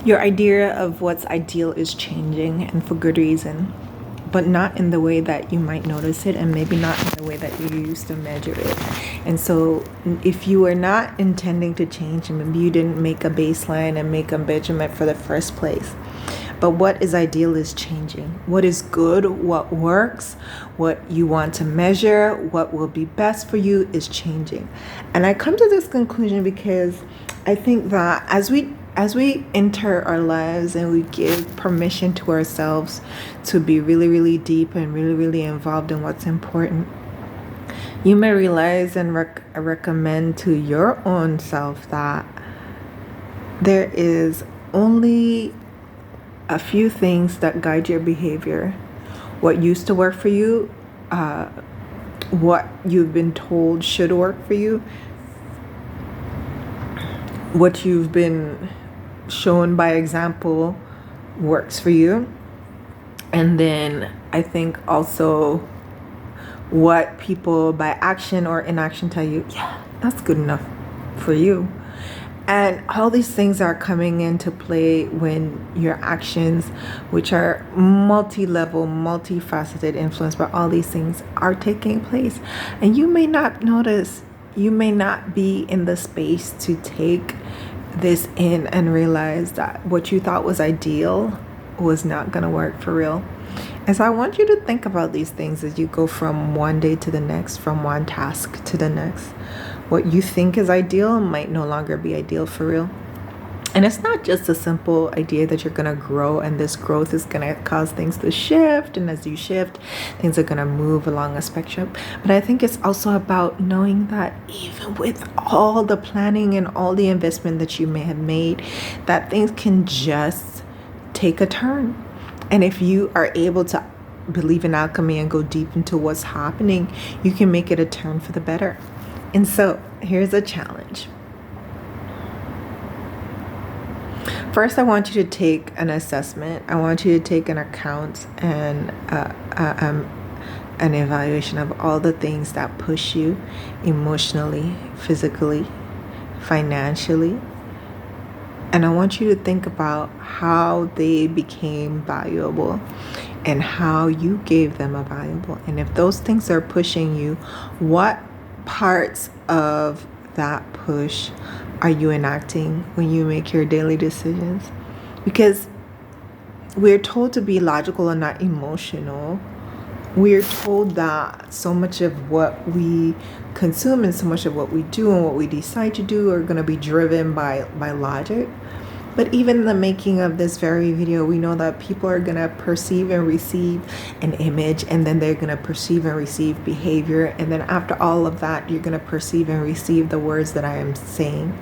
Your idea of what's ideal is changing, and for good reason, but not in the way that you might notice it, and maybe not in the way that you used to measure it. And so, if you were not intending to change, and maybe you didn't make a baseline and make a measurement for the first place, but what is ideal is changing. What is good, what works, what you want to measure, what will be best for you is changing. And I come to this conclusion because I think that as we enter our lives and we give permission to ourselves to be really, really deep and really, really involved in what's important, you may realize and recommend to your own self that there is only a few things that guide your behavior. What used to work for you, what you've been told should work for you, what you've been shown by example works for you. And then I think also what people by action or inaction tell you, yeah, that's good enough for you. And all these things are coming into play when your actions, which are multi-level, multifaceted, influenced by all these things, are taking place. And you may not notice, you may not be in the space to take this in and realize that what you thought was ideal was not going to work for real. And so I want you to think about these things as you go from one day to the next, from one task to the next. What you think is ideal might no longer be ideal for real. And it's not just a simple idea that you're going to grow and this growth is going to cause things to shift. And as you shift, things are going to move along a spectrum. But I think it's also about knowing that even with all the planning and all the investment that you may have made, that things can just take a turn. And if you are able to believe in alchemy and go deep into what's happening, you can make it a turn for the better. And so here's a challenge. First, I want you to take an assessment. I want you to take an account and an evaluation of all the things that push you emotionally, physically, financially. And I want you to think about how they became valuable and how you gave them a valuable. And if those things are pushing you, what parts of that push are you enacting when you make your daily decisions? Because we're told to be logical and not emotional. We're told that so much of what we consume and so much of what we do and what we decide to do are going to be driven by logic. But even in the making of this very video, we know that people are going to perceive and receive an image, and then they're going to perceive and receive behavior. And then after all of that, you're going to perceive and receive the words that I am saying.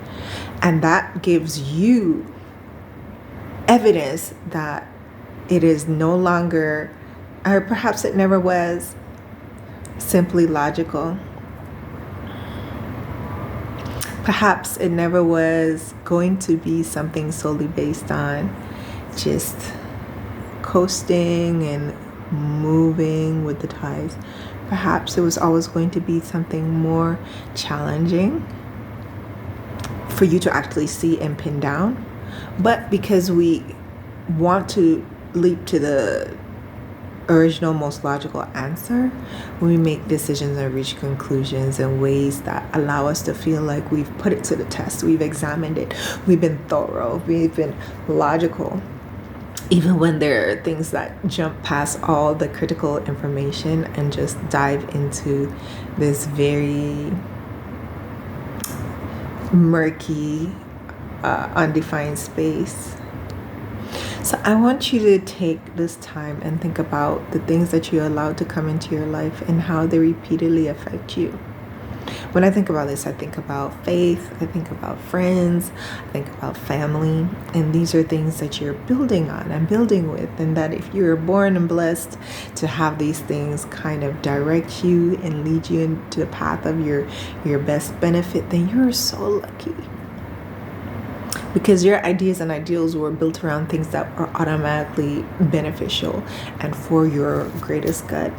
And that gives you evidence that it is no longer, or perhaps it never was, simply logical. Perhaps it never was going to be something solely based on just coasting and moving with the tides. Perhaps it was always going to be something more challenging for you to actually see and pin down. But because we want to leap to the original, most logical answer, when we make decisions and reach conclusions in ways that allow us to feel like we've put it to the test, we've examined it, we've been thorough, we've been logical, even when there are things that jump past all the critical information and just dive into this very murky, undefined space. So I want you to take this time and think about the things that you allow to come into your life and how they repeatedly affect you. When I think about this, I think about faith, I think about friends, I think about family, and these are things that you're building on and building with, and that if you're born and blessed to have these things kind of direct you and lead you into the path of your best benefit, then you're so lucky. Because your ideas and ideals were built around things that are automatically beneficial and for your greatest good.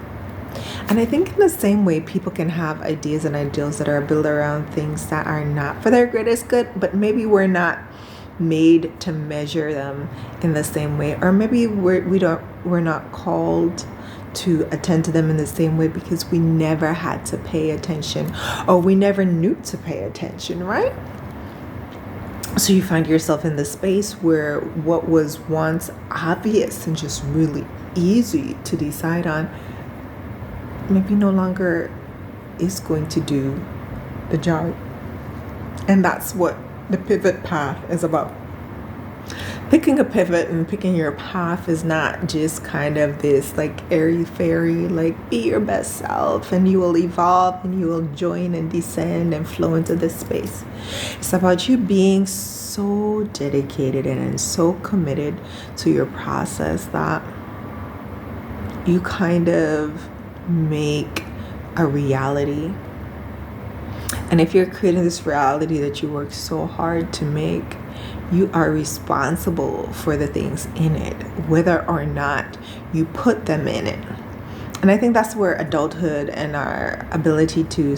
And I think in the same way, people can have ideas and ideals that are built around things that are not for their greatest good, but maybe we're not made to measure them in the same way, or maybe we're not called to attend to them in the same way because we never had to pay attention, or we never knew to pay attention, right? So you find yourself in the space where what was once obvious and just really easy to decide on maybe no longer is going to do the job. And that's what the pivot path is about. Picking a pivot and picking your path is not just kind of this like airy fairy, like be your best self and you will evolve and you will join and descend and flow into this space. It's about you being so dedicated and so committed to your process that you kind of make a reality. And if you're creating this reality that you work so hard to make, you are responsible for the things in it, whether or not you put them in it. And I think that's where adulthood and our ability to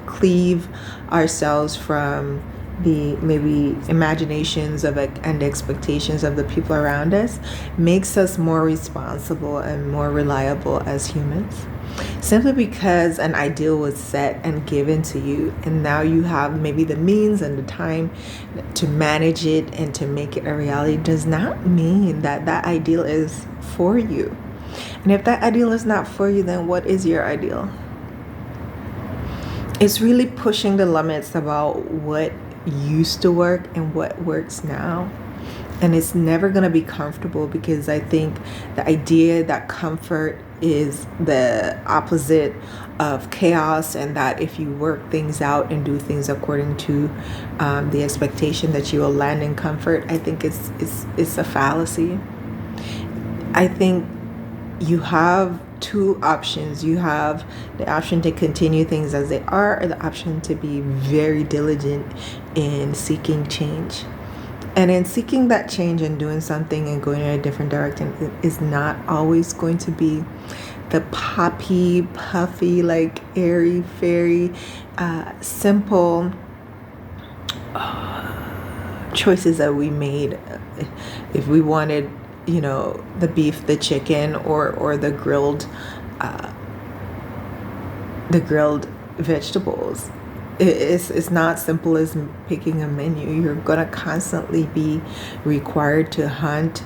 cleave ourselves from the maybe imaginations of it and expectations of the people around us makes us more responsible and more reliable as humans. Simply because an ideal was set and given to you, and now you have maybe the means and the time to manage it and to make it a reality, does not mean that that ideal is for you. And if that ideal is not for you, then what is your ideal? It's really pushing the limits about what used to work and what works now. And it's never going to be comfortable, because I think the idea that comfort is the opposite of chaos, and that if you work things out and do things according to the expectation that you will land in comfort, I think it's a fallacy. I think you have two options. You have the option to continue things as they are, or the option to be very diligent in seeking change. And in seeking that change and doing something and going in a different direction is not always going to be the poppy, puffy, like airy, fairy, simple choices that we made. If we wanted, the beef, the chicken, or the grilled vegetables. It's not simple as picking a menu. You're gonna constantly be required to hunt,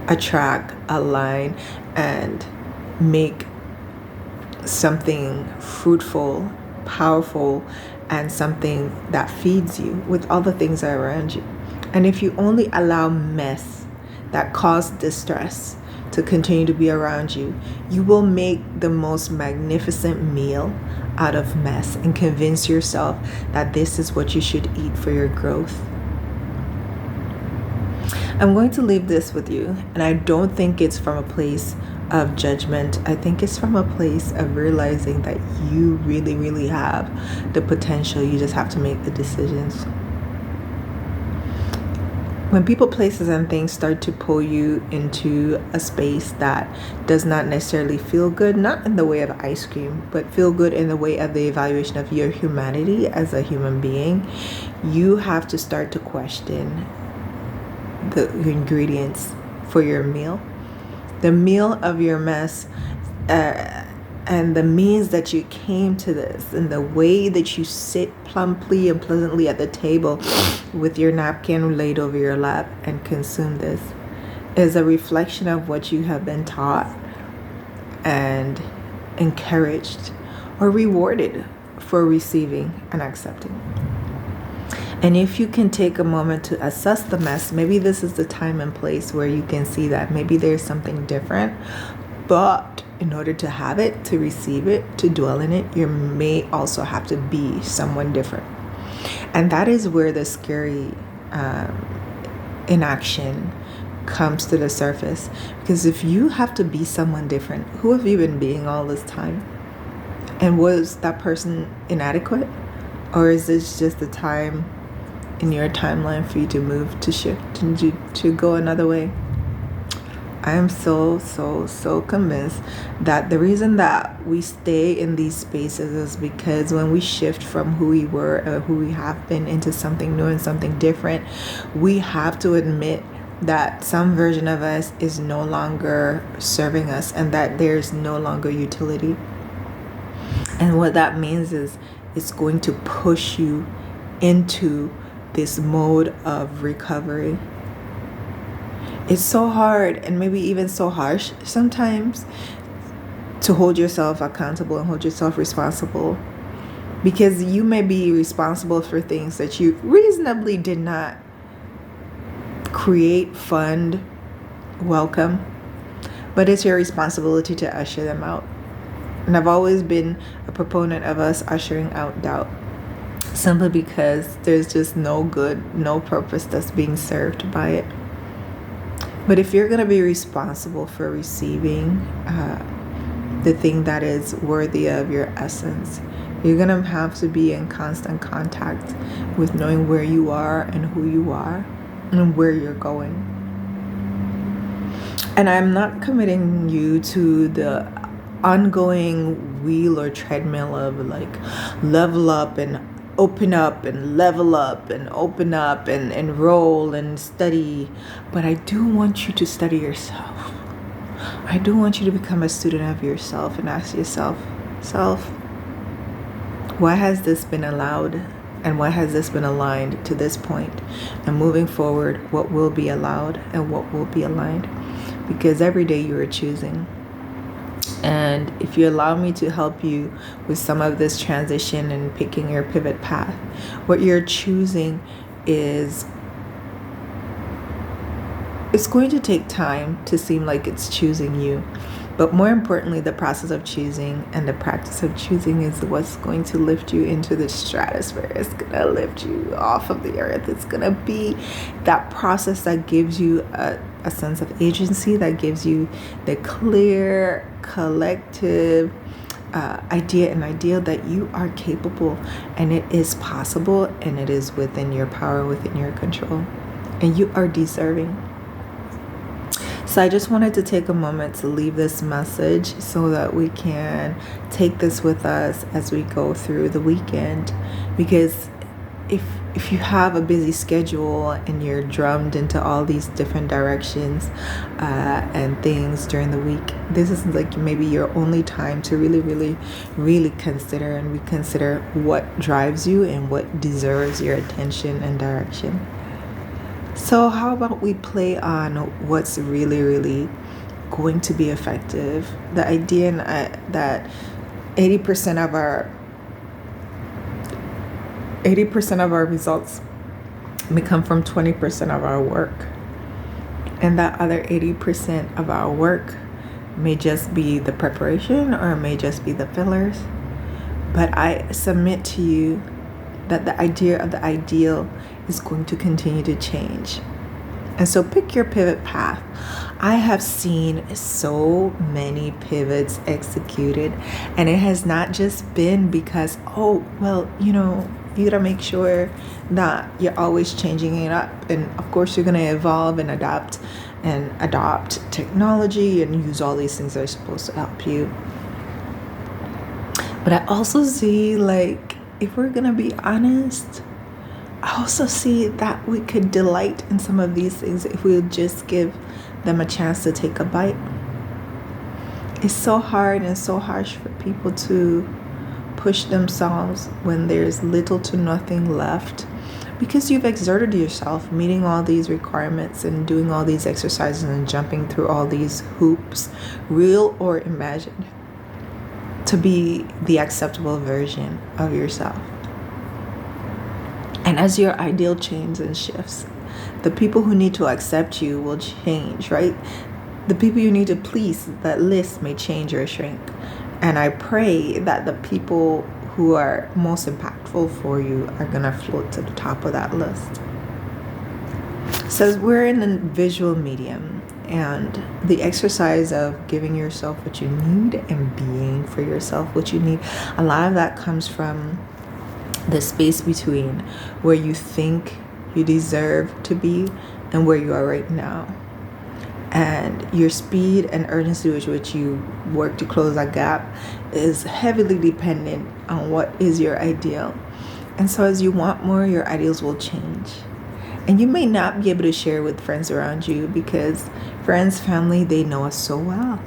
attract, align, and make something fruitful, powerful, and something that feeds you with all the things that are around you. And if you only allow mess that cause distress to continue to be around you, you will make the most magnificent meal out of mess and convince yourself that this is what you should eat for your growth. I'm going to leave this with you, and I don't think it's from a place of judgment. I think it's from a place of realizing that you really, really have the potential. You just have to make the decisions. When people, places, and things start to pull you into a space that does not necessarily feel good, not in the way of ice cream, but feel good in the way of the evaluation of your humanity as a human being, you have to start to question the ingredients for your meal. The meal of your mess, and the means that you came to this, and the way that you sit plumply and pleasantly at the table with your napkin laid over your lap and consume this, is a reflection of what you have been taught and encouraged or rewarded for receiving and accepting. And if you can take a moment to assess the mess, maybe this is the time and place where you can see that maybe there's something different, but in order to have it, to receive it, to dwell in it, you may also have to be someone different. And that is where the scary inaction comes to the surface. Because if you have to be someone different, who have you been being all this time? And was that person inadequate? Or is this just the time in your timeline for you to move, to shift, and to go another way? I am so convinced that the reason that we stay in these spaces is because when we shift from who we were or who we have been into something new and something different, we have to admit that some version of us is no longer serving us and that there's no longer utility. And what that means is it's going to push you into this mode of recovery. It's so hard and maybe even so harsh sometimes to hold yourself accountable and hold yourself responsible, because you may be responsible for things that you reasonably did not create, fund, welcome, but it's your responsibility to usher them out. And I've always been a proponent of us ushering out doubt, simply because there's just no good, no purpose that's being served by it. But if you're going to be responsible for receiving the thing that is worthy of your essence, you're going to have to be in constant contact with knowing where you are and who you are and where you're going. And I'm not committing you to the ongoing wheel or treadmill of like level up and open up and level up and open up and enroll and study. But I do want you to study yourself. I do want you to become a student of yourself and ask yourself, why has this been allowed? And why has this been aligned to this point? And moving forward, what will be allowed and what will be aligned? Because every day you are choosing. And if you allow me to help you with some of this transition and picking your pivot path, what you're choosing is, it's going to take time to seem like it's choosing you. But more importantly, the process of choosing and the practice of choosing is what's going to lift you into the stratosphere. It's going to lift you off of the earth. It's going to be that process that gives you a sense of agency, that gives you the clear, collective idea and ideal that you are capable and it is possible and it is within your power, within your control, and you are deserving. So I just wanted to take a moment to leave this message so that we can take this with us as we go through the weekend. Because if you have a busy schedule and you're drummed into all these different directions and things during the week, this is like maybe your only time to really consider and reconsider what drives you and what deserves your attention and direction. So how about we play on what's really going to be effective? The idea that 80% of our results may come from 20% of our work. And that other 80% of our work may just be the preparation or may just be the fillers. But I submit to you that the idea of the ideal is going to continue to change. And so pick your pivot path. I have seen so many pivots executed, and it has not just been because, you gotta make sure that you're always changing it up. And of course you're gonna evolve and adapt and adopt technology and use all these things that are supposed to help you. But I also see, like, if we're gonna be honest, I also see that we could delight in some of these things if we would just give them a chance to take a bite. It's so hard and so harsh for people to push themselves when there's little to nothing left, because you've exerted yourself meeting all these requirements and doing all these exercises and jumping through all these hoops, real or imagined, to be the acceptable version of yourself. And as your ideal changes and shifts, the people who need to accept you will change, right? The people you need to please, that list may change or shrink. And I pray that the people who are most impactful for you are going to float to the top of that list. So we're in a visual medium, and the exercise of giving yourself what you need and being for yourself what you need, a lot of that comes from the space between where you think you deserve to be and where you are right now. And your speed and urgency with which you work to close that gap is heavily dependent on what is your ideal. And so as you want more, your ideals will change. And you may not be able to share with friends around you because friends, family, they know us so well.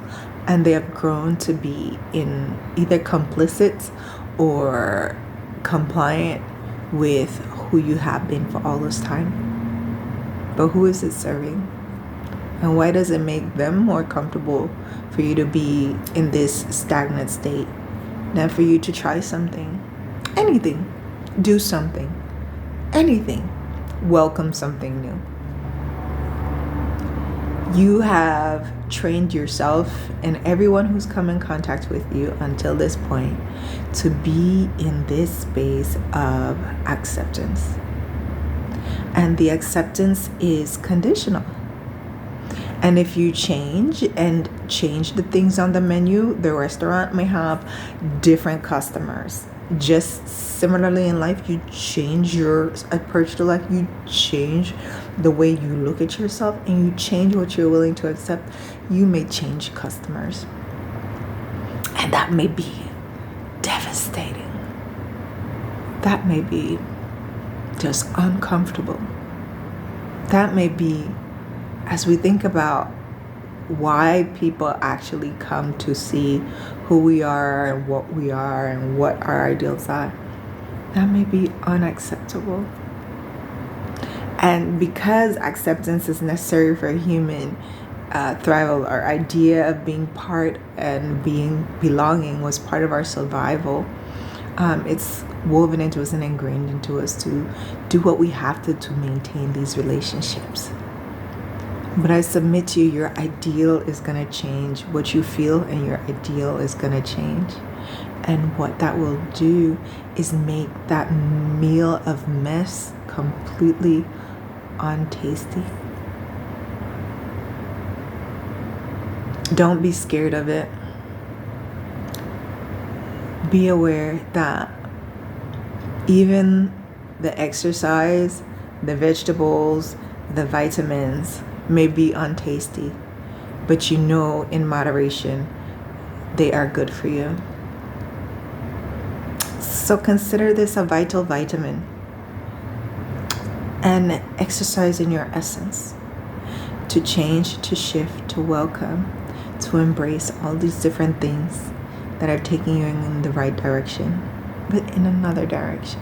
And they have grown to be in either complicit or compliant with who you have been for all this time. But who is it serving? And why does it make them more comfortable for you to be in this stagnant state than for you to try something? Anything. Do something. Anything. Welcome something new. You have trained yourself and everyone who's come in contact with you until this point to be in this space of acceptance. And the acceptance is conditional. And if you change the things on the menu, the restaurant may have different customers. Just similarly in life, you change your approach to life, you change the way you look at yourself, and you change what you're willing to accept, you may change customers. And that may be devastating. That may be just uncomfortable. That may be, as we think about why people actually come to see who we are and what our ideals are, that may be unacceptable. And because acceptance is necessary for human thrival, our idea of being part and belonging was part of our survival. It's woven into us and ingrained into us to do what we have to maintain these relationships. But I submit to you, your ideal is going to change. What you feel and your ideal is going to change. And what that will do is make that meal of mess completely untasty. Don't be scared of it. Be aware that even the exercise, the vegetables, the vitamins may be untasty, but you know in moderation they are good for you. So consider this a vital vitamin and exercise in your essence to change, to shift, to welcome, to embrace all these different things that are taking you in the right direction, but in another direction.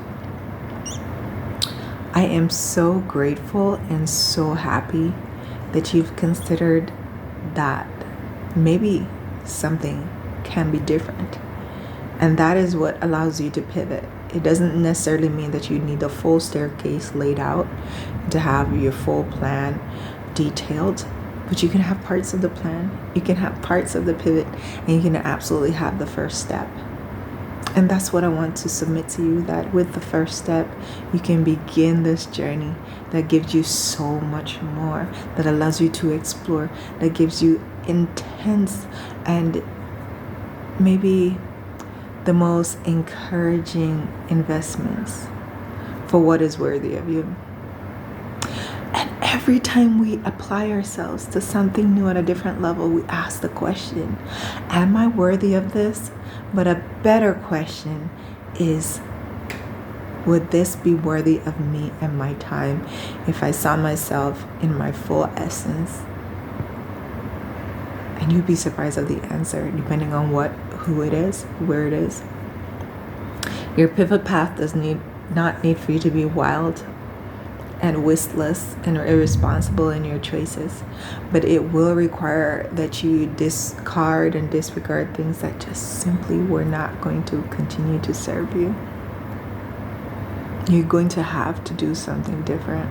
I am so grateful and so happy that you've considered that maybe something can be different. And that is what allows you to pivot. It doesn't necessarily mean that you need the full staircase laid out to have your full plan detailed, but you can have parts of the plan, you can have parts of the pivot, and you can absolutely have the first step. And that's what I want to submit to you, that with the first step, you can begin this journey that gives you so much more, that allows you to explore, that gives you intense and maybe the most encouraging investments for what is worthy of you. And every time we apply ourselves to something new at a different level, we ask the question, am I worthy of this? But a better question is, would this be worthy of me and my time if I saw myself in my full essence? And you'd be surprised at the answer, depending on who it is, where it is. Your pivot path does not need for you to be wild and listless and irresponsible in your choices, but it will require that you discard and disregard things that just simply were not going to continue to serve you. You're going to have to do something different,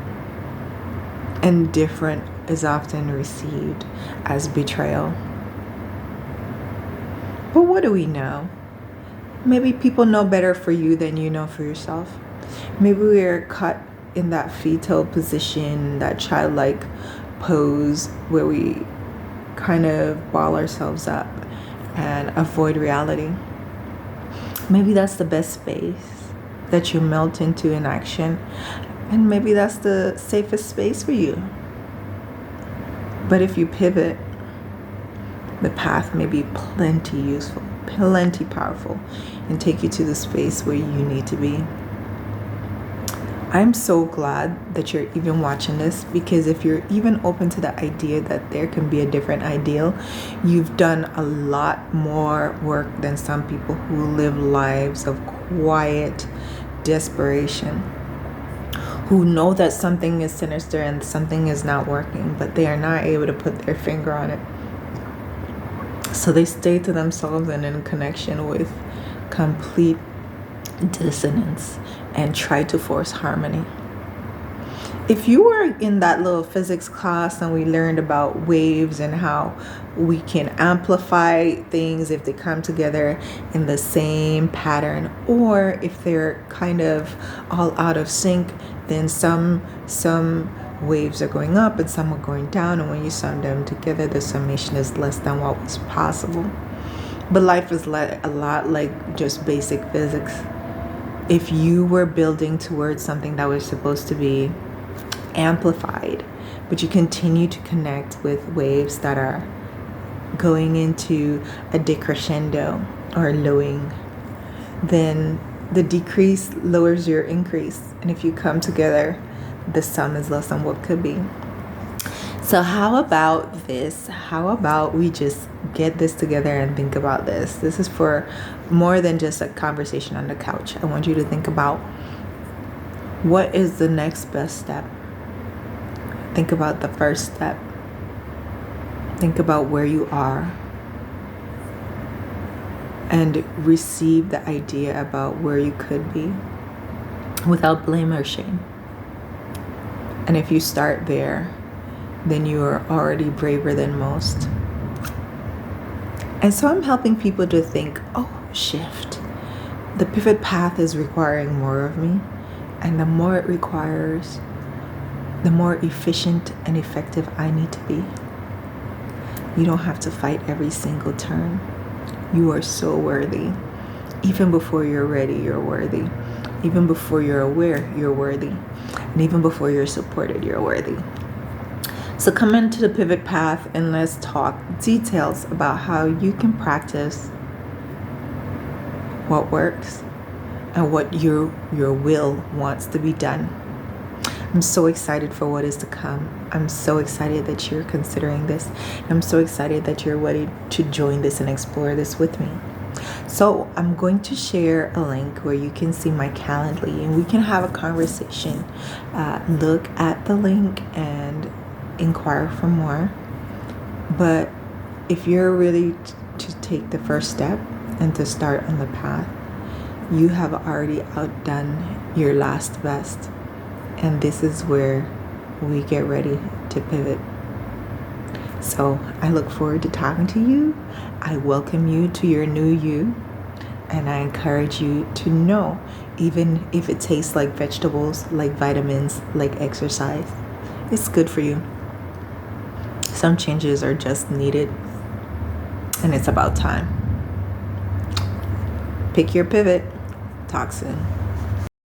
and different is often received as betrayal. But what do we know? Maybe people know better for you than you know for yourself. Maybe we're caught in that fetal position, that childlike pose where we kind of ball ourselves up and avoid reality. Maybe that's the best space that you melt into in action, and maybe that's the safest space for you. But if you pivot, the path may be plenty useful, plenty powerful, and take you to the space where you need to be. I'm so glad that you're even watching this, because if you're even open to the idea that there can be a different ideal, you've done a lot more work than some people who live lives of quiet desperation, who know that something is sinister and something is not working, but they are not able to put their finger on it. So they stay to themselves and in connection with complete dissonance and try to force harmony. If you were in that little physics class and we learned about waves and how we can amplify things if they come together in the same pattern, or if they're kind of all out of sync, then some waves are going up and some are going down, and when you sum them together, the summation is less than what was possible. But life is a lot like just basic physics. If you were building towards something that was supposed to be amplified, but you continue to connect with waves that are going into a decrescendo or lowing, then the decrease lowers your increase. And if you come together, the sum is less than what could be. So how about this? How about we just get this together and think about this? This is for more than just a conversation on the couch. I want you to think about, what is the next best step? Think about the first step. Think about where you are. And receive the idea about where you could be without blame or shame. And if you start there, then you are already braver than most. And so I'm helping people to think, oh, shift. The pivot path is requiring more of me. And the more it requires, the more efficient and effective I need to be. You don't have to fight every single turn. You are so worthy. Even before you're ready, you're worthy. Even before you're aware, you're worthy. And even before you're supported, you're worthy. So come into the pivot path and let's talk details about how you can practice what works and what your will wants to be done. I'm so excited for what is to come. I'm so excited that you're considering this. I'm so excited that you're ready to join this and explore this with me. So I'm going to share a link where you can see my Calendly and we can have a conversation. Look at the link and inquire for more. But if you're ready to take the first step and to start on the path, you have already outdone your last best. And this is where we get ready to pivot. So I look forward to talking to you. I welcome you to your new you. And I encourage you to know, even if it tastes like vegetables, like vitamins, like exercise, it's good for you. Some changes are just needed. And it's about time. Pick your pivot. Talk soon.